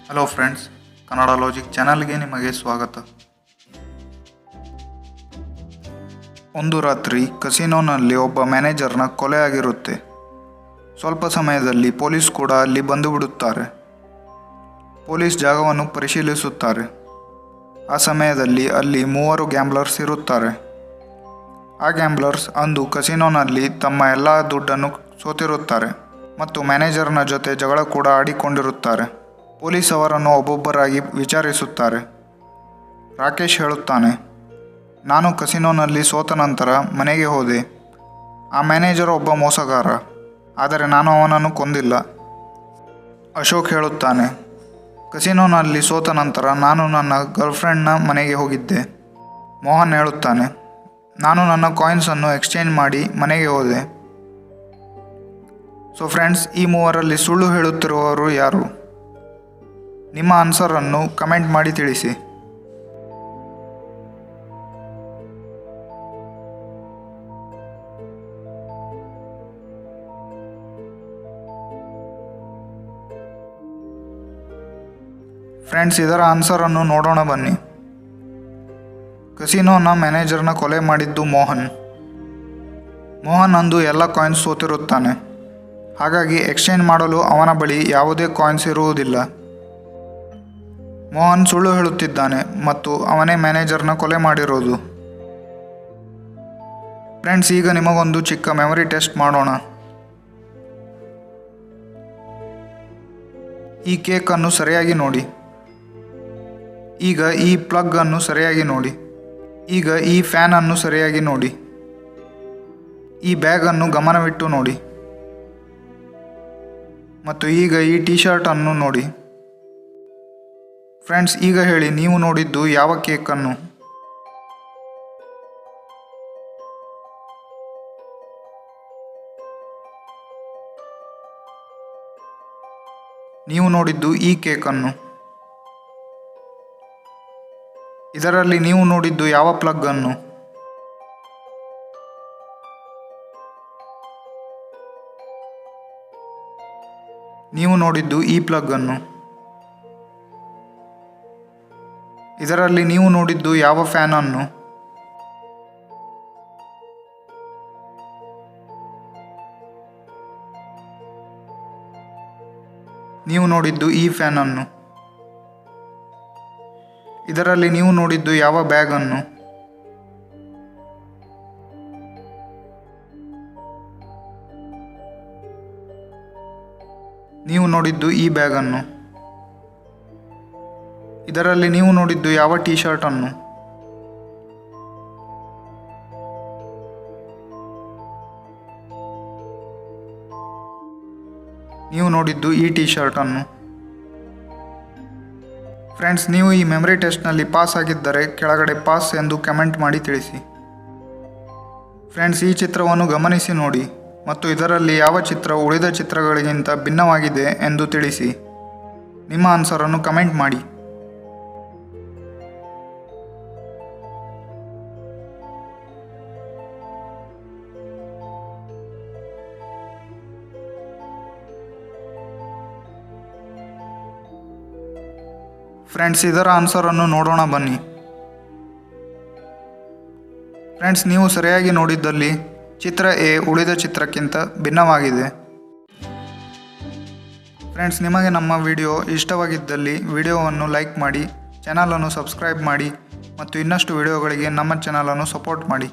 Hello friends, Kannada logic ಚಾನಲ್ಗೆ ನಿಮಗೆ ಸ್ವಾಗತ. ಒಂದು ರಾತ್ರಿ ಕಸಿನೋನಲ್ಲಿ ಒಬ್ಬ ಮ್ಯಾನೇಜರ್ನ ಕೊಲೆ ಆಗಿರುತ್ತೆ. ಸ್ವಲ್ಪ ಸಮಯದಲ್ಲಿ ಪೊಲೀಸ್ ಕೂಡ ಅಲ್ಲಿ ಬಂದುಬಿಡುತ್ತಾರೆ. ಪೊಲೀಸ್ ಜಾಗವನ್ನು ಪರಿಶೀಲಿಸುತ್ತಾರೆ. ಆ ಸಮಯದಲ್ಲಿ ಅಲ್ಲಿ 3 ಗ್ಯಾಂಬ್ಲರ್ಸ್ ಇರುತ್ತಾರೆ. ಆ ಗ್ಯಾಂಬ್ಲರ್ಸ್ ಅಂದು ಕಸಿನೋನಲ್ಲಿ ತಮ್ಮ ಎಲ್ಲ ದುಡ್ಡನ್ನು ಸೋತಿರುತ್ತಾರೆ ಮತ್ತು ಮ್ಯಾನೇಜರ್ನ ಜೊತೆ ಜಗಳ ಕೂಡ ಆಡಿಕೊಂಡಿರುತ್ತಾರೆ. ಪೊಲೀಸ್ ಅವರನ್ನು ಒಬ್ಬೊಬ್ಬರಾಗಿ ವಿಚಾರಿಸುತ್ತಾರೆ. ರಾಕೇಶ್ ಹೇಳುತ್ತಾನೆ, ನಾನು ಕಸಿನೋನಲ್ಲಿ ಸೋತ ನಂತರ ಮನೆಗೆ ಹೋದೆ. ಆ ಮ್ಯಾನೇಜರ್ ಒಬ್ಬ ಮೋಸಗಾರ, ಆದರೆ ನಾನು ಅವನನ್ನು ಕೊಂದಿಲ್ಲ. ಅಶೋಕ್ ಹೇಳುತ್ತಾನೆ, ಕಸಿನೋನಲ್ಲಿ ಸೋತ ನಂತರ ನಾನು ನನ್ನ ಗರ್ಲ್ಫ್ರೆಂಡ್ನ ಮನೆಗೆ ಹೋಗಿದ್ದೆ. ಮೋಹನ್ ಹೇಳುತ್ತಾನೆ, ನಾನು ನನ್ನ ಕಾಯಿನ್ಸನ್ನು ಎಕ್ಸ್ಚೇಂಜ್ ಮಾಡಿ ಮನೆಗೆ ಹೋದೆ. ಸೊ ಫ್ರೆಂಡ್ಸ್, ಈ ಮೂವರಲ್ಲಿ ಸುಳ್ಳು ಹೇಳುತ್ತಿರುವವರು ಯಾರು? ನಿಮ್ಮ ಆನ್ಸರನ್ನು ಕಮೆಂಟ್ ಮಾಡಿ ತಿಳಿಸಿ. ಫ್ರೆಂಡ್ಸ್, ಇದರ ಆನ್ಸರನ್ನು ನೋಡೋಣ ಬನ್ನಿ. ಕಸಿನೋನ ಮ್ಯಾನೇಜರ್ನ ಕೊಲೆ ಮಾಡಿದ್ದು ಮೋಹನ್. ಮೋಹನ್ ಅಂದು ಎಲ್ಲ ಕಾಯಿನ್ಸ್ ಸೋತಿರುತ್ತಾನೆ. ಹಾಗಾಗಿ ಎಕ್ಸ್ಚೇಂಜ್ ಮಾಡಲು ಅವನ ಬಳಿ ಯಾವುದೇ ಕಾಯಿನ್ಸ್ ಇರುವುದಿಲ್ಲ. ಮೋಹನ್ ಸುಳ್ಳು ಹೇಳುತ್ತಿದ್ದಾನೆ ಮತ್ತು ಅವನೇ ಮ್ಯಾನೇಜರ್ನ ಕೊಲೆ ಮಾಡಿರೋದು. ಫ್ರೆಂಡ್ಸ್, ಈಗ ನಿಮಗೊಂದು ಚಿಕ್ಕ ಮೆಮೊರಿ ಟೆಸ್ಟ್ ಮಾಡೋಣ. ಈ ಕೇಕನ್ನು ಸರಿಯಾಗಿ ನೋಡಿ. ಈಗ ಈ ಪ್ಲಗ್ ಅನ್ನು ಸರಿಯಾಗಿ ನೋಡಿ. ಈಗ ಈ ಫ್ಯಾನ್ ಅನ್ನು ಸರಿಯಾಗಿ ನೋಡಿ. ಈ ಬ್ಯಾಗ್ ಅನ್ನು ಗಮನವಿಟ್ಟು ನೋಡಿ. ಮತ್ತು ಈಗ ಈ ಟೀ ಶರ್ಟ್ ಅನ್ನು ನೋಡಿ. ಫ್ರೆಂಡ್ಸ್, ಈಗ ಹೇಳಿ, ನೀವು ನೋಡಿದ್ದು ಯಾವ ಕೇಕನ್ನು? ನೀವು ನೋಡಿದ್ದು ಈ ಕೇಕನ್ನು. ಇದರಲ್ಲಿ ನೀವು ನೋಡಿದ್ದು ಯಾವ ಪ್ಲಗ್ ಅನ್ನು? ನೀವು ನೋಡಿದ್ದು ಈ ಪ್ಲಗ್ ಅನ್ನು. ಇದರಲ್ಲಿ ನೀವು ನೋಡಿದ್ದು ಯಾವ ಫ್ಯಾನ್ ಅನ್ನು? ನೀವು ನೋಡಿದ್ದು ಈ ಫ್ಯಾನ್ ಅನ್ನು. ಇದರಲ್ಲಿ ನೀವು ನೋಡಿದ್ದು ಯಾವ ಬ್ಯಾಗ್ ಅನ್ನು? ನೀವು ನೋಡಿದ್ದು ಈ ಬ್ಯಾಗ್ ಅನ್ನು. ಇದರಲ್ಲಿ ನೀವು ನೋಡಿದ್ದು ಯಾವ ಟೀ ಶರ್ಟ್ ಅನ್ನು? ನೀವು ನೋಡಿದ್ದು ಈ ಟೀ ಶರ್ಟ್ ಅನ್ನು. ಫ್ರೆಂಡ್ಸ್, ನೀವು ಈ ಮೆಮರಿ ಟೆಸ್ಟ್ನಲ್ಲಿ ಪಾಸ್ ಆಗಿದ್ದರೆ ಕೆಳಗಡೆ ಪಾಸ್ ಎಂದು ಕಮೆಂಟ್ ಮಾಡಿ ತಿಳಿಸಿ. ಫ್ರೆಂಡ್ಸ್, ಈ ಚಿತ್ರವನ್ನು ಗಮನಿಸಿ ನೋಡಿ ಮತ್ತು ಇದರಲ್ಲಿ ಯಾವ ಚಿತ್ರ ಉಳಿದ ಚಿತ್ರಗಳಿಗಿಂತ ಭಿನ್ನವಾಗಿದೆ ಎಂದು ತಿಳಿಸಿ. ನಿಮ್ಮ ಆನ್ಸರನ್ನು ಕಮೆಂಟ್ ಮಾಡಿ. ಫ್ರೆಂಡ್ಸ್, ಇದರ ಆನ್ಸರನ್ನು ನೋಡೋಣ ಬನ್ನಿ. ಫ್ರೆಂಡ್ಸ್, ನೀವು ಸರಿಯಾಗಿ ನೋಡಿದ್ದಲ್ಲಿ ಚಿತ್ರ ಎ ಉಳಿದ ಚಿತ್ರಕ್ಕಿಂತ ಭಿನ್ನವಾಗಿದೆ. ಫ್ರೆಂಡ್ಸ್, ನಿಮಗೆ ನಮ್ಮ ವಿಡಿಯೋ ಇಷ್ಟವಾಗಿದ್ದಲ್ಲಿ ವಿಡಿಯೋವನ್ನು ಲೈಕ್ ಮಾಡಿ, ಚಾನಲನ್ನು ಸಬ್ಸ್ಕ್ರೈಬ್ ಮಾಡಿ ಮತ್ತು ಇನ್ನಷ್ಟು ವಿಡಿಯೋಗಳಿಗೆ ನಮ್ಮ ಚಾನಲನ್ನು ಸಪೋರ್ಟ್ ಮಾಡಿ.